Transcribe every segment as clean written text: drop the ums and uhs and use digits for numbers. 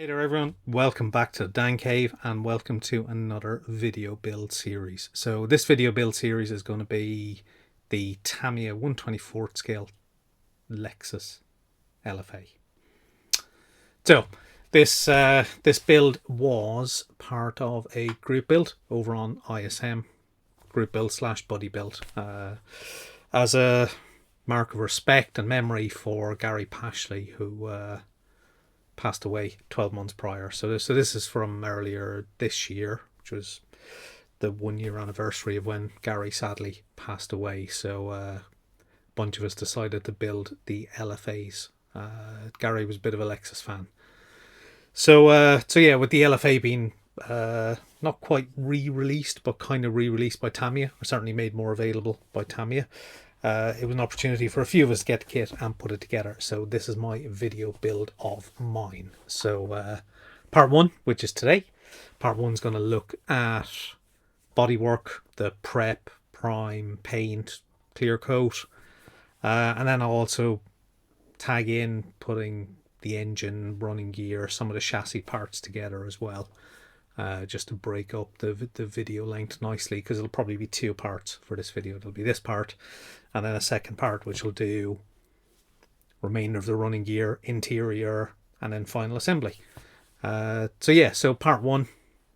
Hey there everyone, welcome back to Dan Cave and welcome to another video build series. So this video build series is going to be the Tamiya 1/24 scale Lexus LFA. So this build was part of a group build over on ISM, group build / buddy build, as a mark of respect and memory for Gary Pashley, who passed away 12 months prior. So this is from earlier this year, which was the 1 year anniversary of when Gary sadly passed away. So a bunch of us decided to build the LFAs. Gary was a bit of a Lexus fan. So yeah, with the LFA being not quite re-released, but kind of re-released by Tamiya, or certainly made more available by Tamiya, it was an opportunity for a few of us to get the kit and put it together. So this is my video build of mine. So part one, which is today, part one's going to look at bodywork, the prep, prime, paint, clear coat, and then I'll also tag in putting the engine, running gear, some of the chassis parts together as well, just to break up the video length nicely, because it'll probably be two parts for this video. It'll be this part and then a second part which will do remainder of the running gear, interior, and then final assembly. So yeah, so part one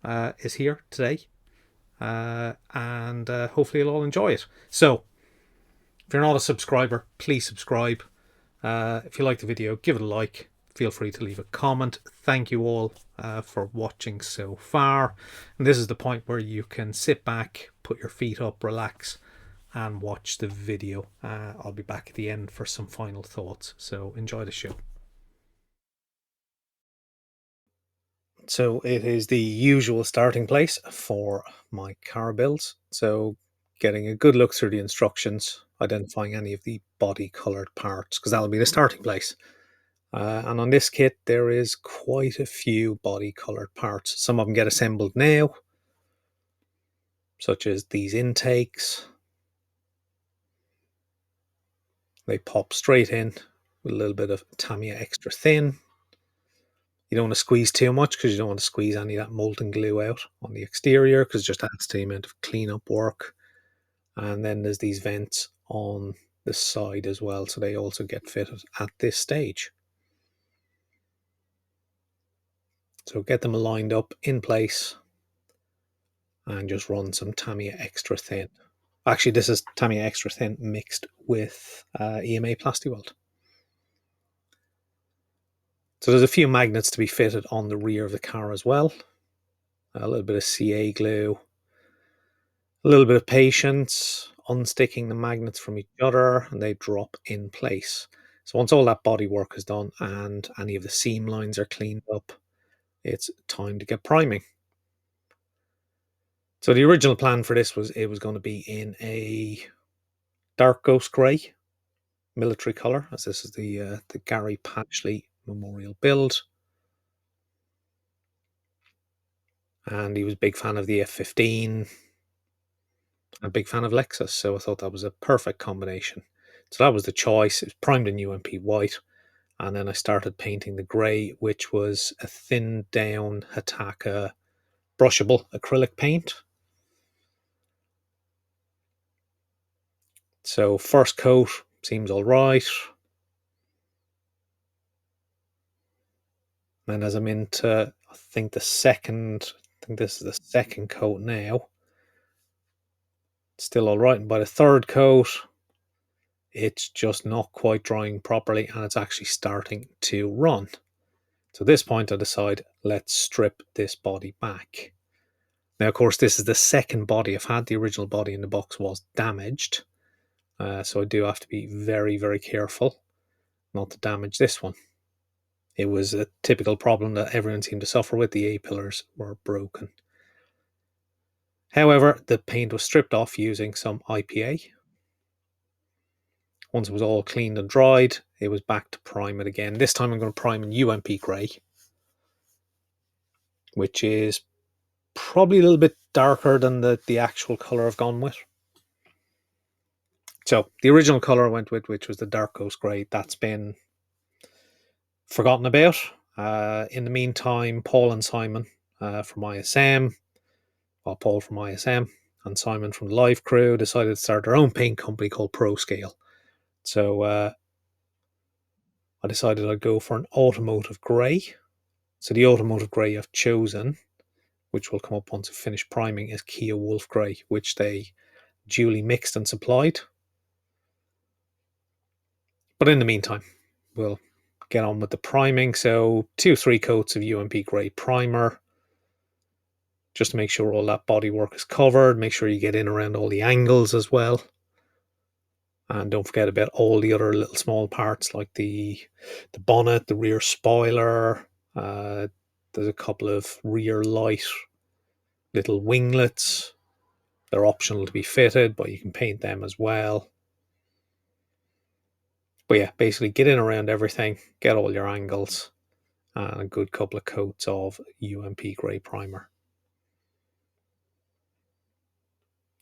is here today, and hopefully you'll all enjoy it. So if you're not a subscriber, please subscribe. If you like the video, give it a like. Feel free to leave a comment. Thank you all for watching so far. And this is the point where you can sit back, put your feet up, relax, and watch the video. I'll be back at the end for some final thoughts. So enjoy the show. So it is the usual starting place for my car builds. So getting a good look through the instructions, identifying any of the body colored parts, because that'll be the starting place. And on this kit, there is quite a few body colored parts. Some of them get assembled now, such as these intakes. They pop straight in with a little bit of Tamiya extra thin. You don't want to squeeze too much, because you don't want to squeeze any of that molten glue out on the exterior, because it just adds to the amount of cleanup work. And then there's these vents on the side as well, so they also get fitted at this stage. So get them lined up in place and just run some Tamiya extra thin. Actually, this is Tamiya extra thin mixed with EMA Plastic-Weld. So there's a few magnets to be fitted on the rear of the car as well. A little bit of CA glue, a little bit of patience, unsticking the magnets from each other, and they drop in place. So once all that body work is done and any of the seam lines are cleaned up, it's time to get priming. So the original plan for this was it was going to be in a dark ghost grey military color, as this is the Gary Pashley Memorial build. And he was a big fan of the F15, a big fan of Lexus, so I thought that was a perfect combination. So that was the choice. It was primed in UMP white, and then I started painting the grey, which was a thinned down Hataka brushable acrylic paint. So first coat seems all right. And as I'm into, I think this is the second coat now. Still all right. And by the third coat, it's just not quite drying properly, and it's actually starting to run. So at this point I decide, let's strip this body back. Now, of course, this is the second body I've had. The original body in the box was damaged. So I do have to be very, very careful not to damage this one. It was a typical problem that everyone seemed to suffer with. The A-pillars were broken. However, the paint was stripped off using some IPA. Once it was all cleaned and dried, it was back to prime it again. This time I'm going to prime in UMP grey, which is probably a little bit darker than the actual colour I've gone with. So the original colour I went with, which was the dark ghost grey, that's been forgotten about. In the meantime, Paul and Simon from ISM, well, Paul from ISM and Simon from the Live Crew decided to start their own paint company called ProScale. So I decided I'd go for an automotive grey. So the automotive grey I've chosen, which will come up once I finish priming, is Kia Wolf Grey, which they duly mixed and supplied. But in the meantime, we'll get on with the priming. So 2-3 coats of UMP grey primer, just to make sure all that bodywork is covered. Make sure you get in around all the angles as well. And don't forget about all the other little small parts like the bonnet, the rear spoiler. There's a couple of rear light little winglets. They're optional to be fitted, but you can paint them as well. But yeah, basically get in around everything, get all your angles, and a good couple of coats of UMP grey primer.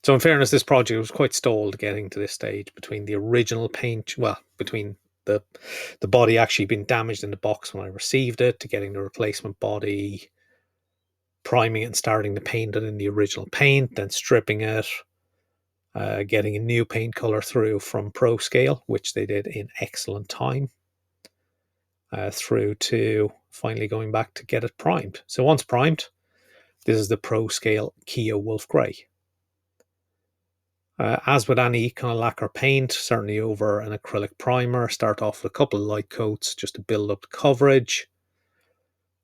So in fairness, this project was quite stalled getting to this stage between the original paint, well, between the body actually being damaged in the box when I received it, to getting the replacement body, priming it and starting to paint it in the original paint, then stripping it, getting a new paint color through from ProScale, which they did in excellent time, through to finally going back to get it primed. So once primed, this is the ProScale Kia Wolf Grey. As with any kind of lacquer paint, certainly over an acrylic primer, start off with a couple of light coats just to build up the coverage.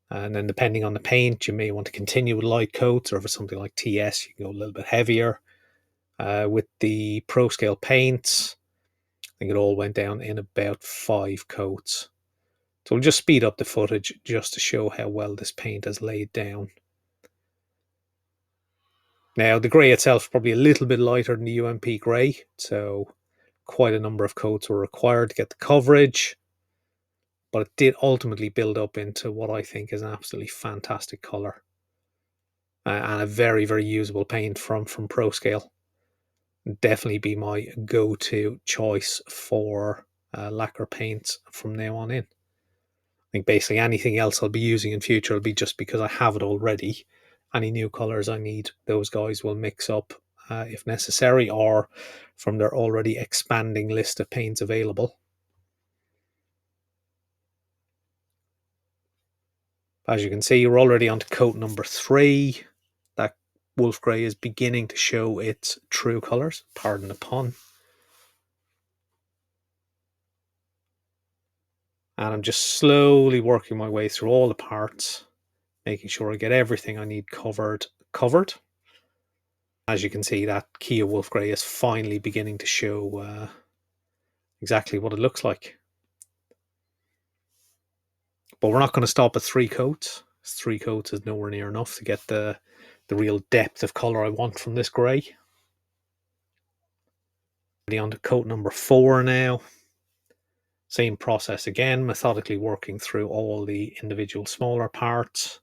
And then depending on the paint, you may want to continue with light coats, or if it's something like TS, you can go a little bit heavier. With the ProScale paints, I think it all went down in about 5 coats. So we'll just speed up the footage just to show how well this paint has laid down. Now, the grey itself is probably a little bit lighter than the UMP grey, so quite a number of coats were required to get the coverage, but it did ultimately build up into what I think is an absolutely fantastic colour, and a very, very usable paint from ProScale. Definitely be my go-to choice for lacquer paints from now on in. I think basically anything else I'll be using in future will be just because I have it already. Any new colours I need, those guys will mix up if necessary, or from their already expanding list of paints available. As you can see, we're already on to coat number 3. That wolf grey is beginning to show its true colours, pardon the pun. And I'm just slowly working my way through all the parts, making sure I get everything I need covered. As you can see, that Kia Wolf Grey is finally beginning to show exactly what it looks like. But we're not going to stop at 3 coats. 3 coats is nowhere near enough to get the real depth of colour I want from this grey. On to coat number 4 now. Same process again, methodically working through all the individual smaller parts.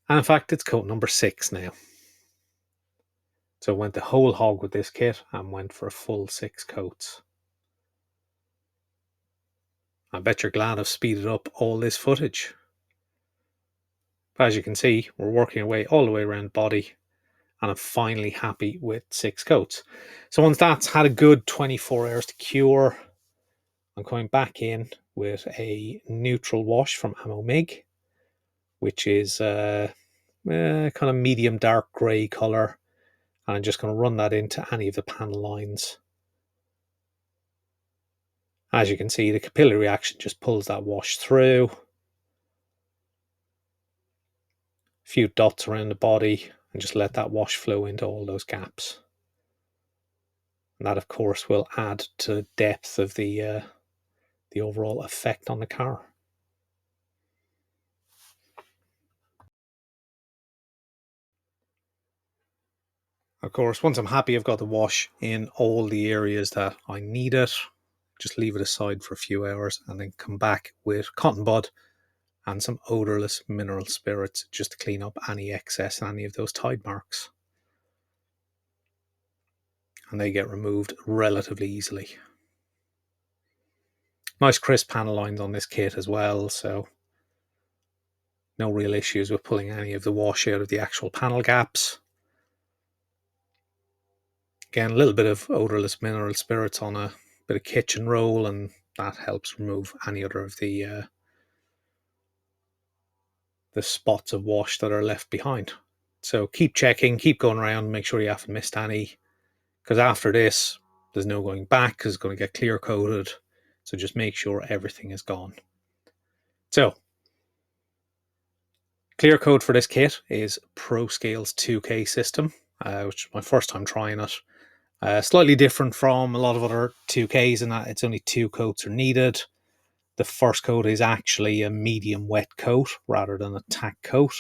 And in fact, it's coat number 6 now. So I went the whole hog with this kit and went for a full 6 coats. I bet you're glad I've speeded up all this footage. But as you can see, we're working our way all the way around body, and I'm finally happy with 6 coats. So once that's had a good 24 hours to cure, I'm coming back in with a neutral wash from Ammo MIG, which is kind of medium dark grey colour, and I'm just going to run that into any of the panel lines. As you can see, the capillary reaction just pulls that wash through. A few dots around the body, and just let that wash flow into all those gaps. And that, of course, will add to the depth of the overall effect on the car. Of course, once I'm happy I've got the wash in all the areas that I need it, just leave it aside for a few hours, and then come back with cotton bud and some odorless mineral spirits just to clean up any excess and any of those tide marks. And they get removed relatively easily. Nice crisp panel lines on this kit as well, so no real issues with pulling any of the wash out of the actual panel gaps. Again, a little bit of odorless mineral spirits on a bit of kitchen roll, and that helps remove any other of the spots of wash that are left behind. So keep checking, keep going around, make sure you haven't missed any, because after this, there's no going back because it's going to get clear coated. So just make sure everything is gone. So clear coat for this kit is ProScale's 2K system, which is my first time trying it. Slightly different from a lot of other 2Ks in that it's only 2 coats are needed. The first coat is actually a medium wet coat rather than a tack coat.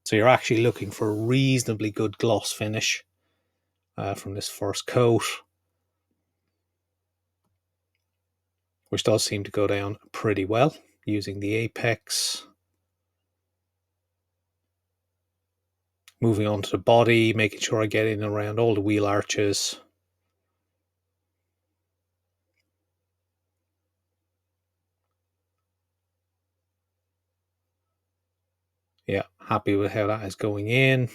So you're actually looking for a reasonably good gloss finish from this first coat, which does seem to go down pretty well using the apex. Moving on to the body, making sure I get in around all the wheel arches. Yeah, happy with how that is going in.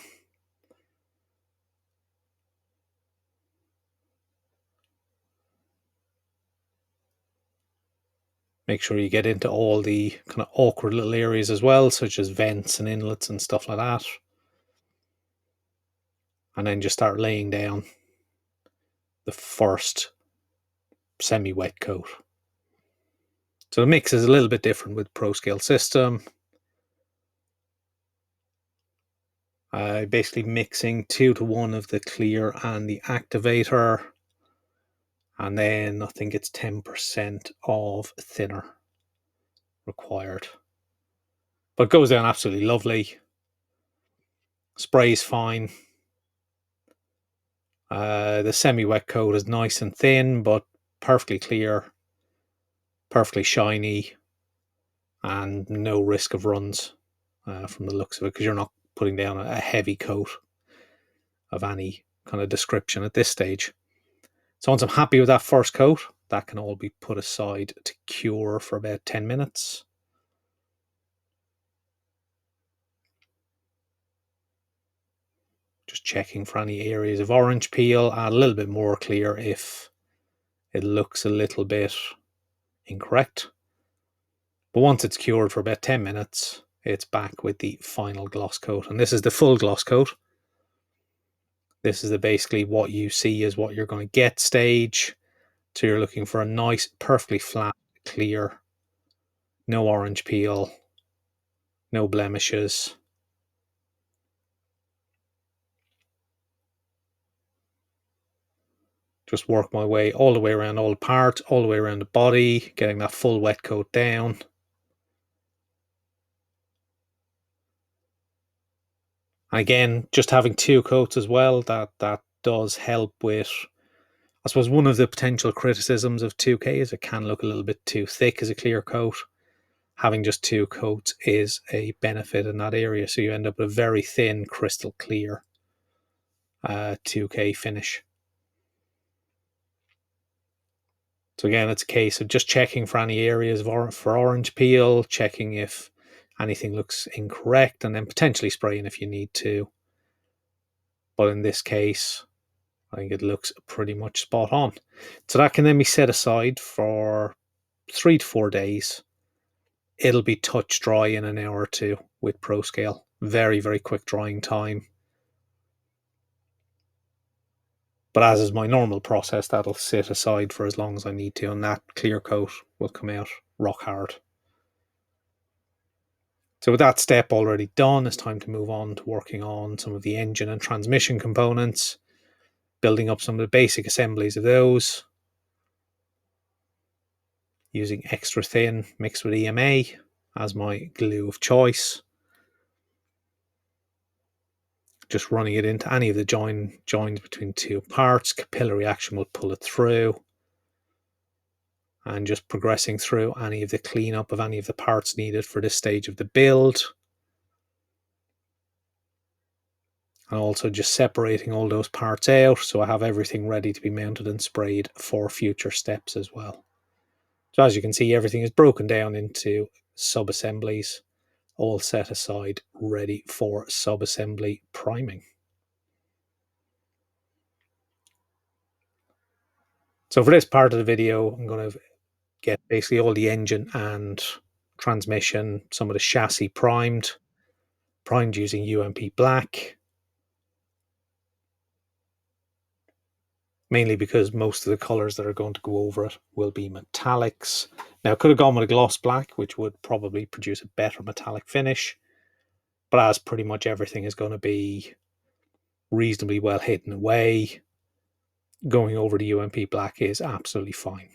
Make sure you get into all the kind of awkward little areas as well, such as vents and inlets and stuff like that. And then just start laying down the first semi-wet coat. So the mix is a little bit different with ProScale system. Basically mixing 2 to 1 of the clear and the activator. And then I think it's 10% of thinner required. But it goes down absolutely lovely. Spray's fine. The semi-wet coat is nice and thin, but perfectly clear, perfectly shiny, and no risk of runs from the looks of it, because you're not putting down a heavy coat of any kind of description at this stage. So once I'm happy with that first coat, that can all be put aside to cure for about 10 minutes. Just checking for any areas of orange peel, add a little bit more clear if it looks a little bit incorrect. But once it's cured for about 10 minutes, it's back with the final gloss coat. And this is the full gloss coat. This is basically what you see is what you're going to get stage. So you're looking for a nice, perfectly flat, clear, no orange peel, no blemishes. Just work my way all the way around all the parts, all the way around the body, getting that full wet coat down. Again, just having 2 coats as well, that does help with, I suppose one of the potential criticisms of 2K is it can look a little bit too thick as a clear coat. Having just 2 coats is a benefit in that area, so you end up with a very thin, crystal clear 2K finish. So again, it's a case of just checking for any areas for orange peel, checking if anything looks incorrect, and then potentially spraying if you need to. But in this case, I think it looks pretty much spot on. So that can then be set aside for 3 to 4 days. It'll be touch dry in an hour or two with ProScale. Very, very quick drying time. But as is my normal process, that'll sit aside for as long as I need to, and that clear coat will come out rock hard. So with that step already done, it's time to move on to working on some of the engine and transmission components, building up some of the basic assemblies of those, using extra thin mixed with EMA as my glue of choice. Just running it into any of the joins between 2 parts. Capillary action will pull it through. and just progressing through any of the cleanup of any of the parts needed for this stage of the build. And also just separating all those parts out so I have everything ready to be mounted and sprayed for future steps as well. So as you can see, everything is broken down into sub-assemblies, all set aside, ready for sub-assembly priming. So for this part of the video, I'm going to get basically all the engine and transmission, some of the chassis primed using UMP black, mainly because most of the colors that are going to go over it will be metallics. Now, I could have gone with a gloss black, which would probably produce a better metallic finish, but as pretty much everything is going to be reasonably well hidden away, going over the UMP black is absolutely fine.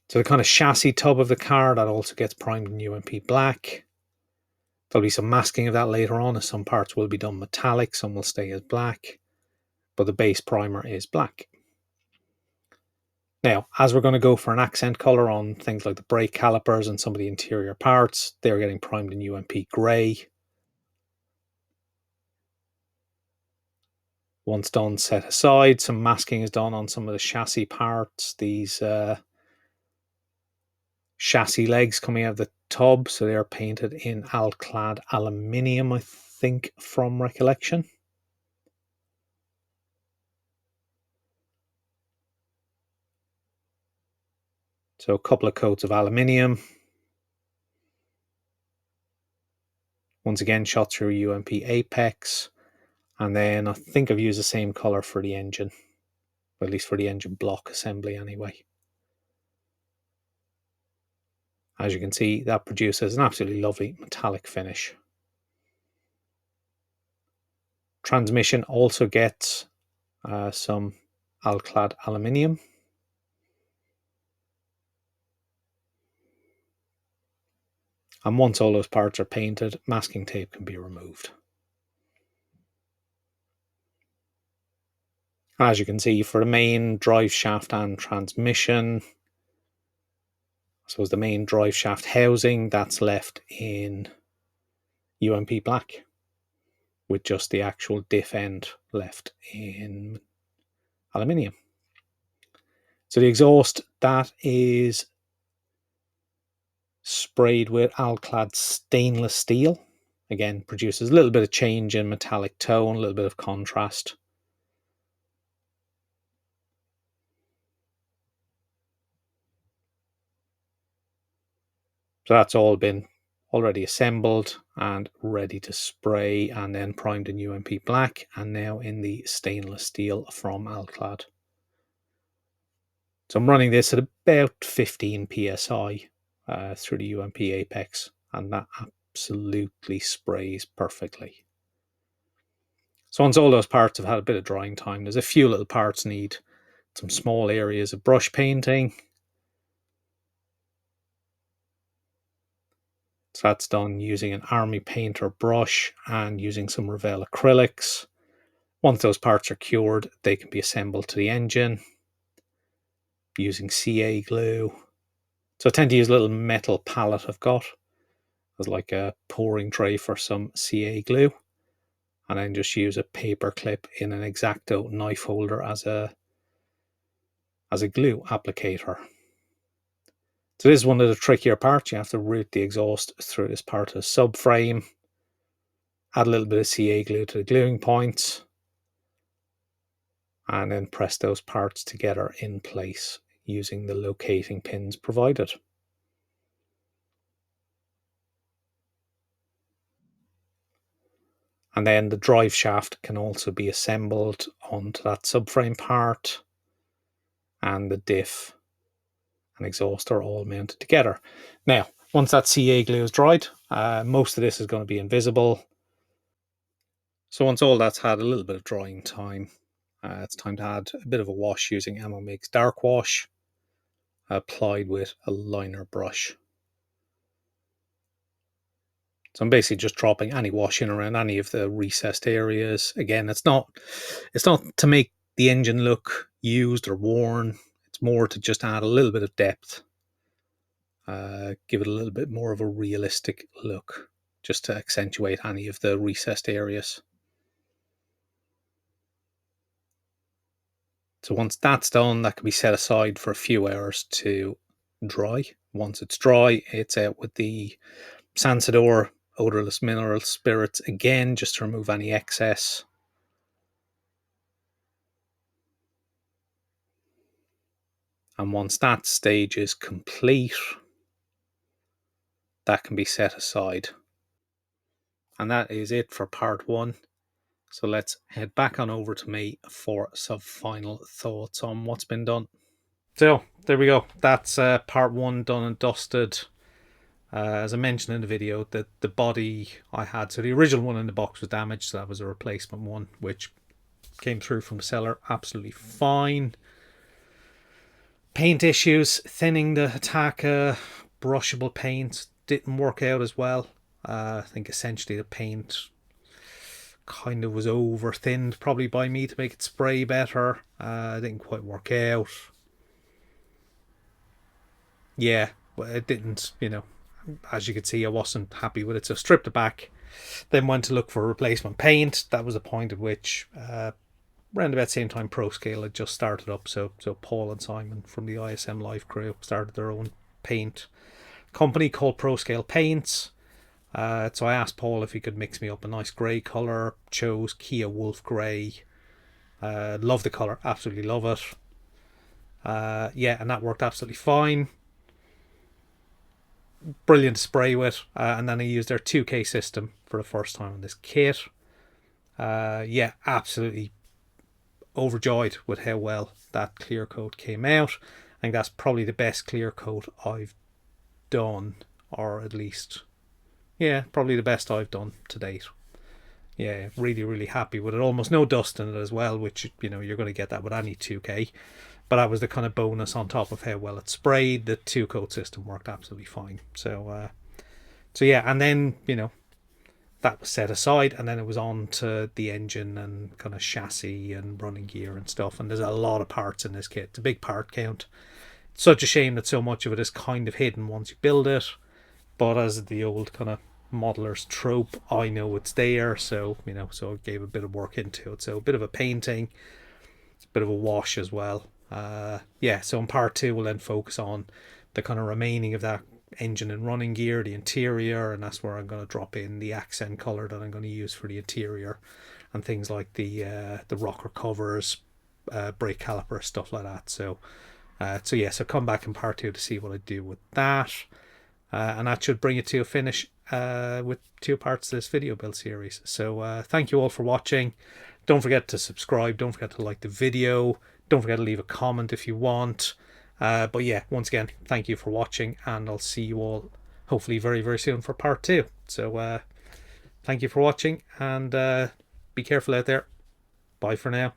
So the kind of chassis tub of the car, that also gets primed in UMP black. There'll be some masking of that later on, as some parts will be done metallic, some will stay as black, but the base primer is black. Now, as we're going to go for an accent color on things like the brake calipers and some of the interior parts, they're getting primed in UMP grey. Once done, set aside. Some masking is done on some of the chassis parts, these chassis legs coming out of the tub, so they're painted in Alclad aluminium, I think, from recollection. So a couple of coats of aluminium. Once again, shot through UMP apex. And then I think I've used the same color for the engine, or at least for the engine block assembly anyway. As you can see, that produces an absolutely lovely metallic finish. Transmission also gets some Alclad aluminium. And once all those parts are painted, masking tape can be removed. As you can see, for the main drive shaft and transmission, I suppose the main drive shaft housing, that's left in UMP black, with just the actual diff end left in aluminium. So the exhaust, that is sprayed with Alclad stainless steel. Again, produces a little bit of change in metallic tone, a little bit of contrast. So that's all been already assembled and ready to spray, and then primed in UMP black, and now in the stainless steel from Alclad. So I'm running this at about 15 psi through the UMP apex, and that absolutely sprays perfectly. So once all those parts have had a bit of drying time, there's a few little parts need some small areas of brush painting. So that's done using an Army Painter brush and using some Revell acrylics. Once those parts are cured, they can be assembled to the engine using CA glue. So I tend to use a little metal pallet I've got as like a pouring tray for some CA glue, and then just use a paper clip in an X-Acto knife holder as a glue applicator. So this is one of the trickier parts. You have to route the exhaust through this part of the subframe, add a little bit of CA glue to the gluing points, and then press those parts together in place using the locating pins provided. And then the drive shaft can also be assembled onto that subframe part, and the diff and exhaust are all mounted together. Now, once that CA glue is dried, most of this is going to be invisible. So once all that's had a little bit of drying time, it's time to add a bit of a wash using Ammo Makes Dark Wash, applied with a liner brush. So I'm basically just dropping any wash in around any of the recessed areas. Again, it's not to make the engine look used or worn. It's more to just add a little bit of depth, give it a little bit more of a realistic look, just to accentuate any of the recessed areas. So once that's done, that can be set aside for a few hours to dry. Once it's dry, it's out with the Sansador odorless mineral spirits again, just to remove any excess. And once that stage is complete, that can be set aside. And that is it for part one. So let's head back on over to me for some final thoughts on what's been done. So there we go. That's part one done and dusted. As I mentioned in the video, that the body I had, so the original one in the box was damaged, so that was a replacement one, which came through from the seller absolutely fine. Paint issues, thinning the Hataka brushable paint didn't work out as well. I think essentially the paint kind of was over thinned probably by me to make it spray better. Didn't quite work out. Yeah, but it didn't, as you could see, I wasn't happy with it, so stripped it back, then went to look for replacement paint. That was a point at which around about the same time ProScale had just started up, so Paul and Simon from the ISM Live crew started their own paint company called ProScale Paints. So I asked Paul if he could mix me up a nice grey colour, chose Kia Wolf Grey. Love the colour, absolutely love it. Yeah, and that worked absolutely fine. Brilliant to spray with. And then I used their 2K system for the first time on this kit. Yeah, absolutely overjoyed with how well that clear coat came out. I think that's probably the best clear coat I've done, or at least, yeah, probably the best I've done to date. Yeah, really, really happy with it. Almost no dust in it as well, which, you're going to get that with any 2K. But that was the kind of bonus on top of how well it sprayed. The 2-coat system worked absolutely fine. So yeah, and then, that was set aside, and then it was on to the engine and kind of chassis and running gear and stuff. And there's a lot of parts in this kit. It's a big part count. It's such a shame that so much of it is kind of hidden once you build it. But as the old kind of modeler's trope, I know it's there. So, so I gave a bit of work into it. So a bit of a painting, a bit of a wash as well. Yeah, so in part two, we'll then focus on the kind of remaining of that engine and running gear, the interior, and that's where I'm going to drop in the accent color that I'm going to use for the interior, and things like the rocker covers, brake caliper, stuff like that. So yeah, so come back in part two to see what I do with that, and that should bring it to a finish with 2 parts of this video build series. So thank you all for watching. Don't forget to subscribe, don't forget to like the video, don't forget to leave a comment if you want. But yeah, once again, thank you for watching, and I'll see you all hopefully very, very soon for part 2. So thank you for watching, and be careful out there. Bye for now.